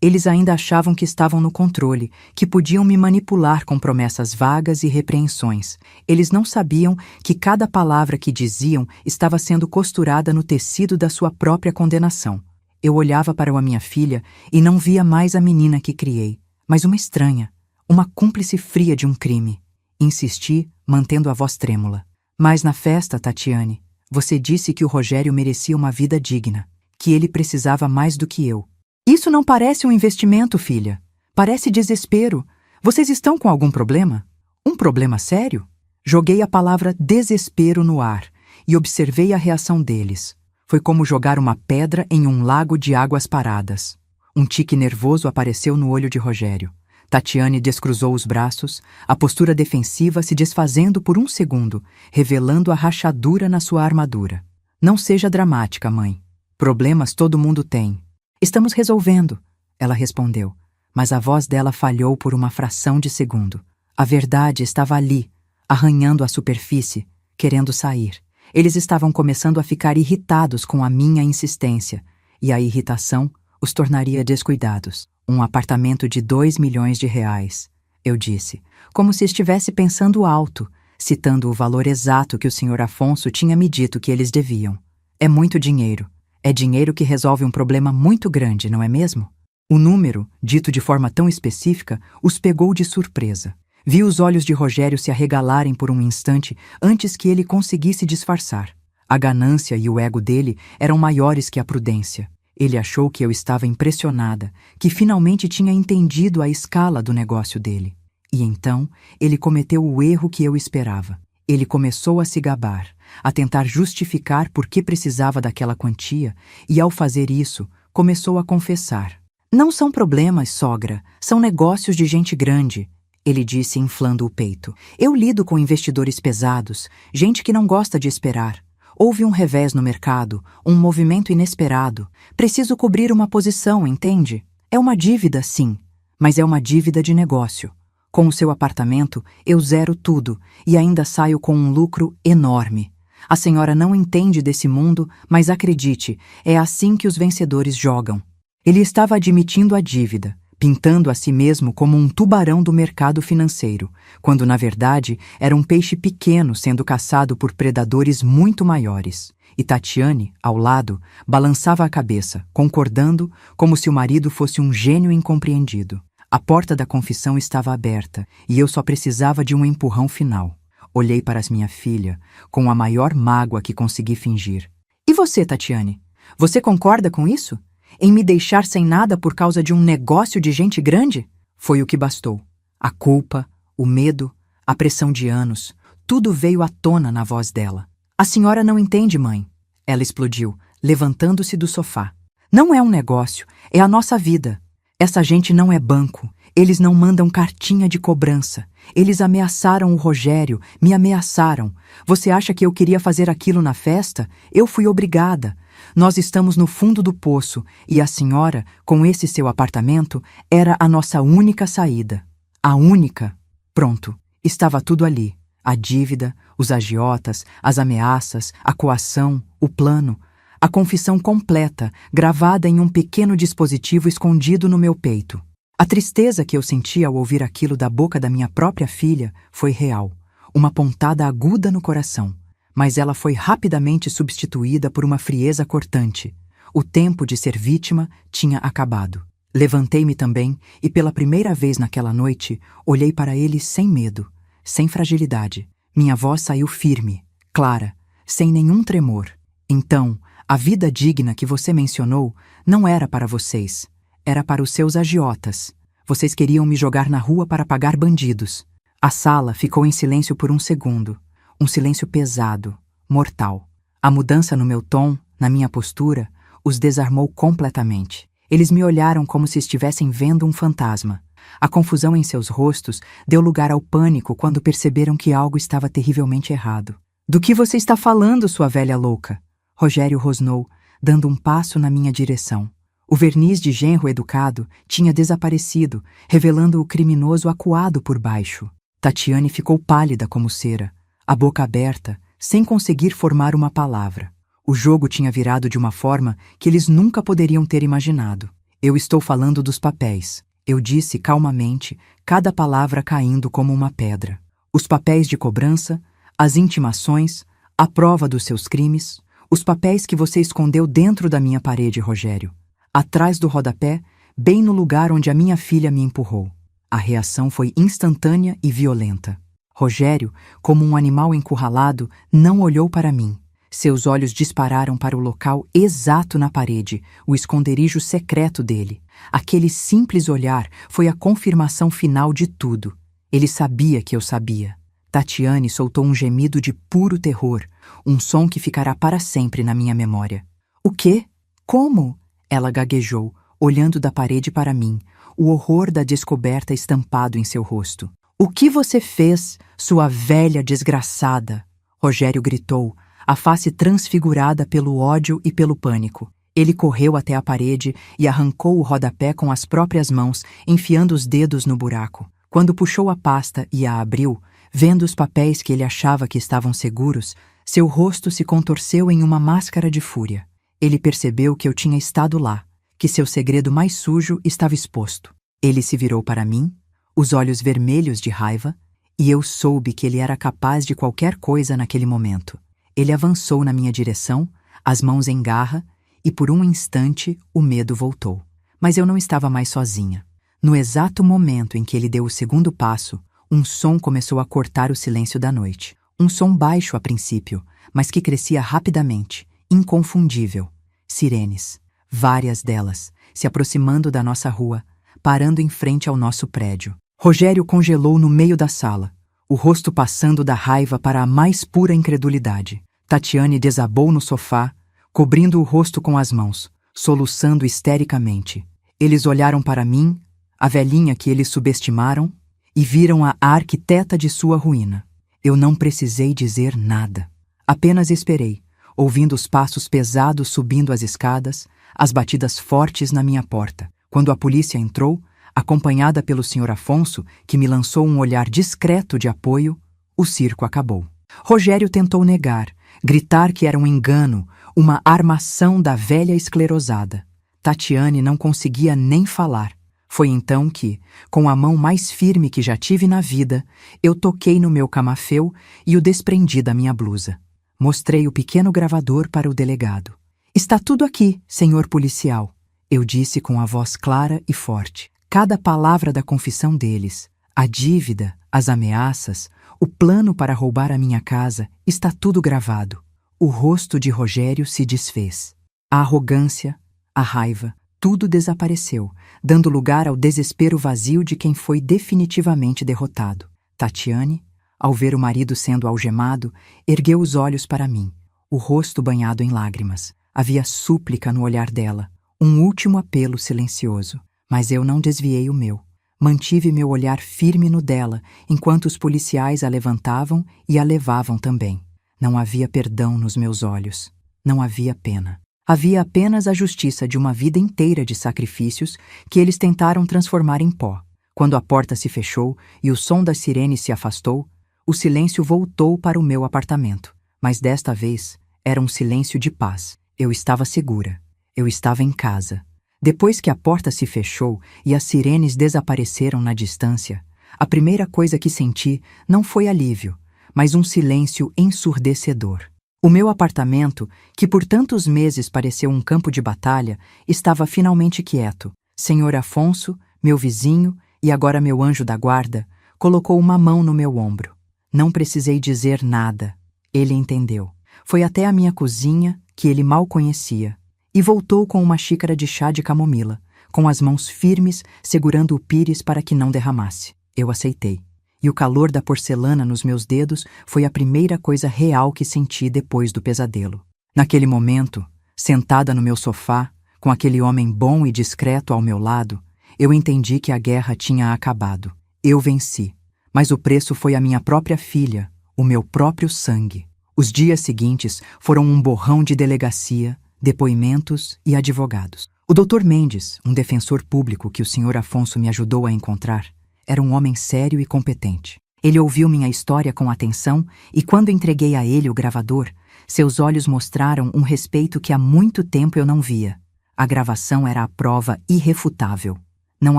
Eles ainda achavam que estavam no controle, que podiam me manipular com promessas vagas e repreensões. Eles não sabiam que cada palavra que diziam estava sendo costurada no tecido da sua própria condenação. Eu olhava para a minha filha e não via mais a menina que criei, mas uma estranha, uma cúmplice fria de um crime. Insisti, mantendo a voz trêmula. Mas na festa, Tatiane, você disse que o Rogério merecia uma vida digna, que ele precisava mais do que eu. Isso não parece um investimento, filha. Parece desespero. Vocês estão com algum problema? Um problema sério? Joguei a palavra desespero no ar e observei a reação deles. Foi como jogar uma pedra em um lago de águas paradas. Um tique nervoso apareceu no olho de Rogério. Tatiane descruzou os braços, a postura defensiva se desfazendo por um segundo, revelando a rachadura na sua armadura. Não seja dramática, mãe. Problemas todo mundo tem. Estamos resolvendo, ela respondeu, mas a voz dela falhou por uma fração de segundo. A verdade estava ali, arranhando a superfície, querendo sair. Eles estavam começando a ficar irritados com a minha insistência, e a irritação os tornaria descuidados. Um apartamento de 2 milhões de reais, eu disse, como se estivesse pensando alto, citando o valor exato que o Sr. Afonso tinha me dito que eles deviam. É muito dinheiro. É dinheiro que resolve um problema muito grande, não é mesmo? O número, dito de forma tão específica, os pegou de surpresa. Vi os olhos de Rogério se arregalarem por um instante antes que ele conseguisse disfarçar. A ganância e o ego dele eram maiores que a prudência. Ele achou que eu estava impressionada, que finalmente tinha entendido a escala do negócio dele. E então, ele cometeu o erro que eu esperava. Ele começou a se gabar, a tentar justificar por que precisava daquela quantia, e ao fazer isso, começou a confessar. Não são problemas, sogra, são negócios de gente grande, ele disse inflando o peito. Eu lido com investidores pesados, gente que não gosta de esperar. Houve um revés no mercado, um movimento inesperado. Preciso cobrir uma posição, entende? É uma dívida, sim, Mas é uma dívida de negócio. Com o seu apartamento, eu zero tudo e ainda saio com um lucro enorme. A senhora não entende desse mundo, mas acredite, é assim que os vencedores jogam. Ele estava admitindo a dívida, pintando a si mesmo como um tubarão do mercado financeiro, quando na verdade era um peixe pequeno sendo caçado por predadores muito maiores. E Tatiane, ao lado, balançava a cabeça, concordando como se o marido fosse um gênio incompreendido. A porta da confissão estava aberta e eu só precisava de um empurrão final. Olhei para minha filha com a maior mágoa que consegui fingir. E você, Tatiane? Você concorda com isso? Em me deixar sem nada por causa de um negócio de gente grande? Foi o que bastou. A culpa, o medo, a pressão de anos, tudo veio à tona na voz dela. A senhora não entende, mãe. Ela explodiu, levantando-se do sofá. Não é um negócio, é a nossa vida. Essa gente não é banco. Eles não mandam cartinha de cobrança. Eles ameaçaram o Rogério, me ameaçaram. Você acha que eu queria fazer aquilo na festa? Eu fui obrigada. Nós estamos no fundo do poço e a senhora, com esse seu apartamento, era a nossa única saída. A única. Pronto, estava tudo ali. A dívida, os agiotas, as ameaças, a coação, o plano. A confissão completa, gravada em um pequeno dispositivo escondido no meu peito. A tristeza que eu senti ao ouvir aquilo da boca da minha própria filha foi real. Uma pontada aguda no coração. Mas ela foi rapidamente substituída por uma frieza cortante. O tempo de ser vítima tinha acabado. Levantei-me também e, pela primeira vez naquela noite, olhei para ele sem medo, sem fragilidade. Minha voz saiu firme, clara, sem nenhum tremor. Então, a vida digna que você mencionou não era para vocês. Era para os seus agiotas. Vocês queriam me jogar na rua para pagar bandidos. A sala ficou em silêncio por um segundo. Um silêncio pesado, mortal. A mudança no meu tom, na minha postura, os desarmou completamente. Eles me olharam como se estivessem vendo um fantasma. A confusão em seus rostos deu lugar ao pânico quando perceberam que algo estava terrivelmente errado. Do que você está falando, sua velha louca? Rogério rosnou, dando um passo na minha direção. O verniz de genro educado tinha desaparecido, revelando o criminoso acuado por baixo. Tatiane ficou pálida como cera, a boca aberta, sem conseguir formar uma palavra. O jogo tinha virado de uma forma que eles nunca poderiam ter imaginado. Eu estou falando dos papéis. Eu disse calmamente, cada palavra caindo como uma pedra. Os papéis de cobrança, as intimações, a prova dos seus crimes, os papéis que você escondeu dentro da minha parede, Rogério. Atrás do rodapé, bem no lugar onde a minha filha me empurrou. A reação foi instantânea e violenta. Rogério, como um animal encurralado, não olhou para mim. Seus olhos dispararam para o local exato na parede, o esconderijo secreto dele. Aquele simples olhar foi a confirmação final de tudo. Ele sabia que eu sabia. Tatiane soltou um gemido de puro terror, um som que ficará para sempre na minha memória. O quê? Como? Ela gaguejou, olhando da parede para mim, o horror da descoberta estampado em seu rosto. O que você fez, sua velha desgraçada? Rogério gritou, a face transfigurada pelo ódio e pelo pânico. Ele correu até a parede e arrancou o rodapé com as próprias mãos, enfiando os dedos no buraco. Quando puxou a pasta e a abriu, vendo os papéis que ele achava que estavam seguros, seu rosto se contorceu em uma máscara de fúria. Ele percebeu que eu tinha estado lá, que seu segredo mais sujo estava exposto. Ele se virou para mim, os olhos vermelhos de raiva, e eu soube que ele era capaz de qualquer coisa naquele momento. Ele avançou na minha direção, as mãos em garra, e por um instante o medo voltou. Mas eu não estava mais sozinha. No exato momento em que ele deu o segundo passo, um som começou a cortar o silêncio da noite. Um som baixo a princípio, mas que crescia rapidamente, inconfundível. Sirenes, várias delas, se aproximando da nossa rua, parando em frente ao nosso prédio. Rogério congelou no meio da sala, o rosto passando da raiva para a mais pura incredulidade. Tatiane desabou no sofá, cobrindo o rosto com as mãos, soluçando histericamente. Eles olharam para mim, a velhinha que eles subestimaram, e viram a arquiteta de sua ruína. Eu não precisei dizer nada. Apenas esperei, ouvindo os passos pesados subindo as escadas, as batidas fortes na minha porta. Quando a polícia entrou, Acompanhada pelo Sr. Afonso, que me lançou um olhar discreto de apoio, o circo acabou. Rogério tentou negar, gritar que era um engano, uma armação da velha esclerosada. Tatiane não conseguia nem falar. Foi então que, com a mão mais firme que já tive na vida, eu toquei no meu camafeu e o desprendi da minha blusa. Mostrei o pequeno gravador para o delegado. Está tudo aqui, senhor policial, eu disse com a voz clara e forte. Cada palavra da confissão deles, a dívida, as ameaças, o plano para roubar a minha casa, está tudo gravado. O rosto de Rogério se desfez. A arrogância, a raiva, tudo desapareceu, dando lugar ao desespero vazio de quem foi definitivamente derrotado. Tatiane, ao ver o marido sendo algemado, ergueu os olhos para mim, o rosto banhado em lágrimas. Havia súplica no olhar dela, um último apelo silencioso. Mas eu não desviei o meu. Mantive meu olhar firme no dela, enquanto os policiais a levantavam e a levavam também. Não havia perdão nos meus olhos. Não havia pena. Havia apenas a justiça de uma vida inteira de sacrifícios que eles tentaram transformar em pó. Quando a porta se fechou e o som das sirenes se afastou, o silêncio voltou para o meu apartamento. Mas desta vez era um silêncio de paz. Eu estava segura. Eu estava em casa. Depois que a porta se fechou e as sirenes desapareceram na distância, a primeira coisa que senti não foi alívio, mas um silêncio ensurdecedor. O meu apartamento, que por tantos meses pareceu um campo de batalha, estava finalmente quieto. Senhor Afonso, meu vizinho e agora meu anjo da guarda, colocou uma mão no meu ombro. Não precisei dizer nada. Ele entendeu. Foi até a minha cozinha, que ele mal conhecia, e voltou com uma xícara de chá de camomila, com as mãos firmes segurando o pires para que não derramasse. Eu aceitei. E o calor da porcelana nos meus dedos foi a primeira coisa real que senti depois do pesadelo. Naquele momento, sentada no meu sofá, com aquele homem bom e discreto ao meu lado, eu entendi que a guerra tinha acabado. Eu venci. Mas o preço foi a minha própria filha, o meu próprio sangue. Os dias seguintes foram um borrão de delegacia, depoimentos e advogados. O Dr. Mendes, um defensor público que o Sr. Afonso me ajudou a encontrar, era um homem sério e competente. Ele ouviu minha história com atenção e, quando entreguei a ele o gravador, seus olhos mostraram um respeito que há muito tempo eu não via. A gravação era a prova irrefutável. Não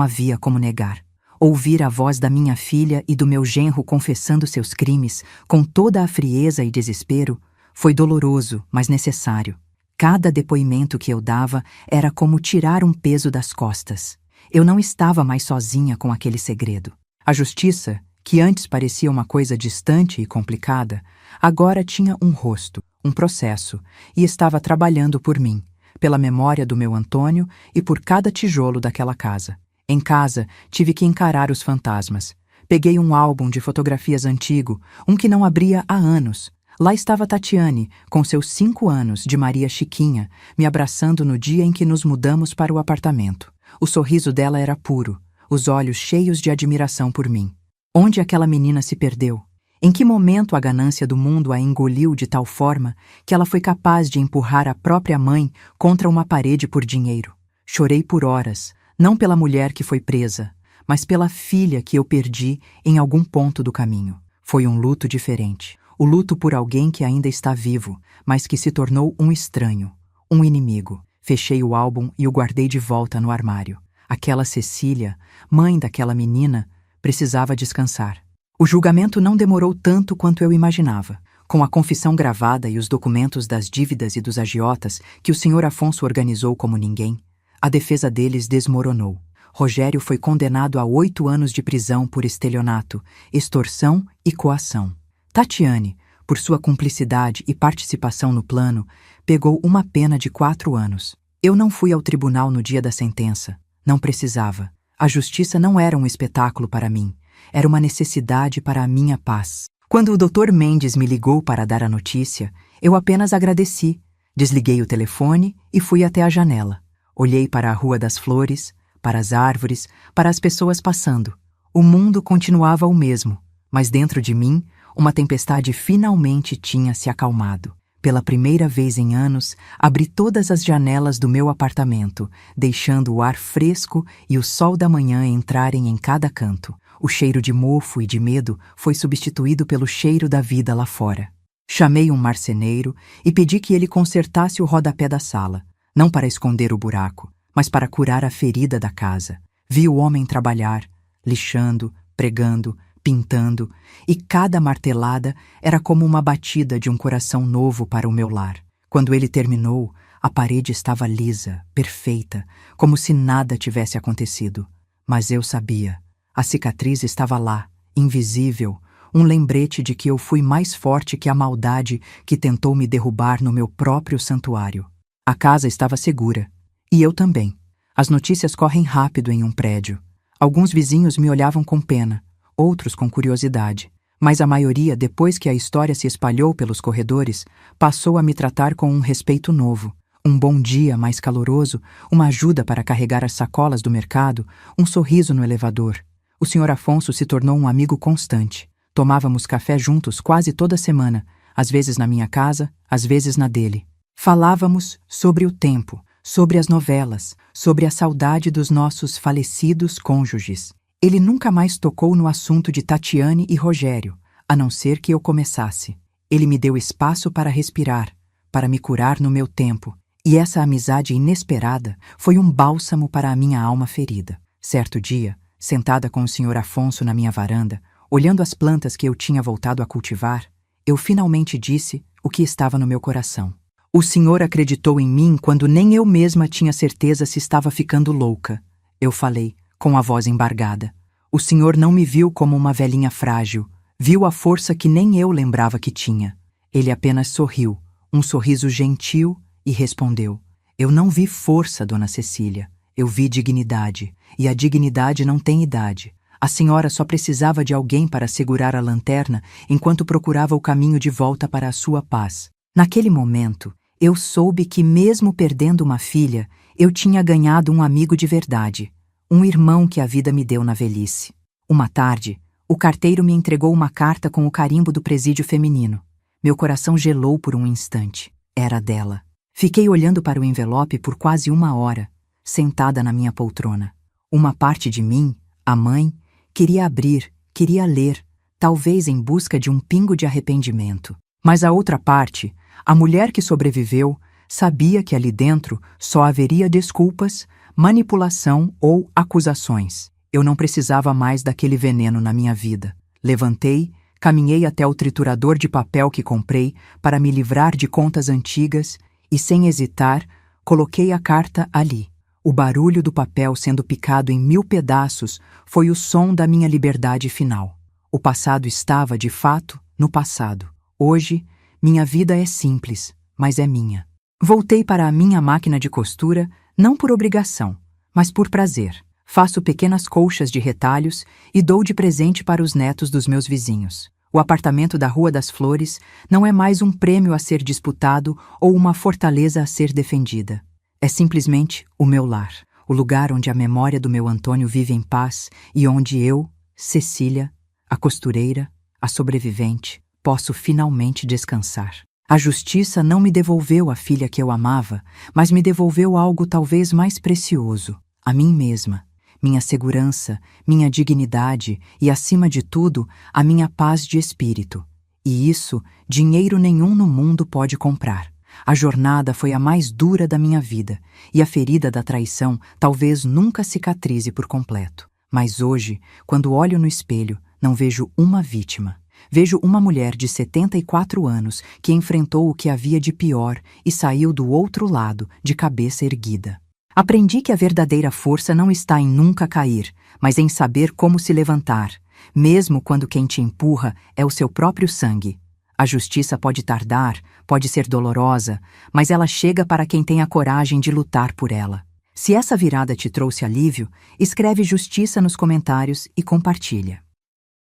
havia como negar. Ouvir a voz da minha filha e do meu genro confessando seus crimes com toda a frieza e desespero foi doloroso, mas necessário. Cada depoimento que eu dava era como tirar um peso das costas. Eu não estava mais sozinha com aquele segredo. A justiça, que antes parecia uma coisa distante e complicada, agora tinha um rosto, um processo, e estava trabalhando por mim, pela memória do meu Antônio e por cada tijolo daquela casa. Em casa, tive que encarar os fantasmas. Peguei um álbum de fotografias antigo, um que não abria há anos. Lá estava Tatiane, com seus 5 anos, de Maria Chiquinha, me abraçando no dia em que nos mudamos para o apartamento. O sorriso dela era puro, os olhos cheios de admiração por mim. Onde aquela menina se perdeu? Em que momento a ganância do mundo a engoliu de tal forma que ela foi capaz de empurrar a própria mãe contra uma parede por dinheiro? Chorei por horas, não pela mulher que foi presa, mas pela filha que eu perdi em algum ponto do caminho. Foi um luto diferente. O luto por alguém que ainda está vivo, mas que se tornou um estranho, um inimigo. Fechei o álbum e o guardei de volta no armário. Aquela Cecília, mãe daquela menina, precisava descansar. O julgamento não demorou tanto quanto eu imaginava. Com a confissão gravada e os documentos das dívidas e dos agiotas que o Sr. Afonso organizou como ninguém, a defesa deles desmoronou. Rogério foi condenado a 8 anos de prisão por estelionato, extorsão e coação. Tatiane, por sua cumplicidade e participação no plano, pegou uma pena de 4 anos. Eu não fui ao tribunal no dia da sentença. Não precisava. A justiça não era um espetáculo para mim. Era uma necessidade para a minha paz. Quando o Dr. Mendes me ligou para dar a notícia, eu apenas agradeci. Desliguei o telefone e fui até a janela. Olhei para a Rua das Flores, para as árvores, para as pessoas passando. O mundo continuava o mesmo, mas dentro de mim, uma tempestade finalmente tinha se acalmado. Pela primeira vez em anos, abri todas as janelas do meu apartamento, deixando o ar fresco e o sol da manhã entrarem em cada canto. O cheiro de mofo e de medo foi substituído pelo cheiro da vida lá fora. Chamei um marceneiro e pedi que ele consertasse o rodapé da sala, não para esconder o buraco, mas para curar a ferida da casa. Vi o homem trabalhar, lixando, pregando, pintando, e cada martelada era como uma batida de um coração novo para o meu lar. Quando ele terminou, a parede estava lisa, perfeita, como se nada tivesse acontecido. Mas eu sabia. A cicatriz estava lá, invisível, um lembrete de que eu fui mais forte que a maldade que tentou me derrubar no meu próprio santuário. A casa estava segura. E eu também. As notícias correm rápido em um prédio. Alguns vizinhos me olhavam com pena, outros com curiosidade, mas a maioria, depois que a história se espalhou pelos corredores, passou a me tratar com um respeito novo. Um bom dia mais caloroso, uma ajuda para carregar as sacolas do mercado, um sorriso no elevador. O Sr. Afonso se tornou um amigo constante. Tomávamos café juntos quase toda semana, às vezes na minha casa, às vezes na dele. Falávamos sobre o tempo, sobre as novelas, sobre a saudade dos nossos falecidos cônjuges. Ele nunca mais tocou no assunto de Tatiane e Rogério, a não ser que eu começasse. Ele me deu espaço para respirar, para me curar no meu tempo, e essa amizade inesperada foi um bálsamo para a minha alma ferida. Certo dia, sentada com o Sr. Afonso na minha varanda, olhando as plantas que eu tinha voltado a cultivar, eu finalmente disse o que estava no meu coração. O senhor acreditou em mim quando nem eu mesma tinha certeza se estava ficando louca. Eu falei, com a voz embargada. O senhor não me viu como uma velhinha frágil, viu a força que nem eu lembrava que tinha. Ele apenas sorriu, um sorriso gentil, e respondeu: Eu não vi força, dona Cecília. Eu vi dignidade, e a dignidade não tem idade. A senhora só precisava de alguém para segurar a lanterna enquanto procurava o caminho de volta para a sua paz. Naquele momento, eu soube que, mesmo perdendo uma filha, eu tinha ganhado um amigo de verdade, um irmão que a vida me deu na velhice. Uma tarde, o carteiro me entregou uma carta com o carimbo do presídio feminino. Meu coração gelou por um instante. Era dela. Fiquei olhando para o envelope por quase 1 hora, sentada na minha poltrona. Uma parte de mim, a mãe, queria abrir, queria ler, talvez em busca de um pingo de arrependimento. Mas a outra parte, a mulher que sobreviveu, sabia que ali dentro só haveria desculpas, manipulação ou acusações. Eu não precisava mais daquele veneno na minha vida. Levantei, caminhei até o triturador de papel que comprei para me livrar de contas antigas e, sem hesitar, coloquei a carta ali. O barulho do papel sendo picado em 1000 pedaços foi o som da minha liberdade final. O passado estava, de fato, no passado. Hoje, minha vida é simples, mas é minha. Voltei para a minha máquina de costura, não por obrigação, mas por prazer. Faço pequenas colchas de retalhos e dou de presente para os netos dos meus vizinhos. O apartamento da Rua das Flores não é mais um prêmio a ser disputado ou uma fortaleza a ser defendida. É simplesmente o meu lar, o lugar onde a memória do meu Antônio vive em paz e onde eu, Cecília, a costureira, a sobrevivente, posso finalmente descansar. A justiça não me devolveu a filha que eu amava, mas me devolveu algo talvez mais precioso, a mim mesma, minha segurança, minha dignidade e, acima de tudo, a minha paz de espírito. E isso, dinheiro nenhum no mundo pode comprar. A jornada foi a mais dura da minha vida, e a ferida da traição talvez nunca cicatrize por completo. Mas hoje, quando olho no espelho, não vejo uma vítima. Vejo uma mulher de 74 anos que enfrentou o que havia de pior e saiu do outro lado, de cabeça erguida. Aprendi que a verdadeira força não está em nunca cair, mas em saber como se levantar, mesmo quando quem te empurra é o seu próprio sangue. A justiça pode tardar, pode ser dolorosa, mas ela chega para quem tem a coragem de lutar por ela. Se essa virada te trouxe alívio, escreve justiça nos comentários e compartilha.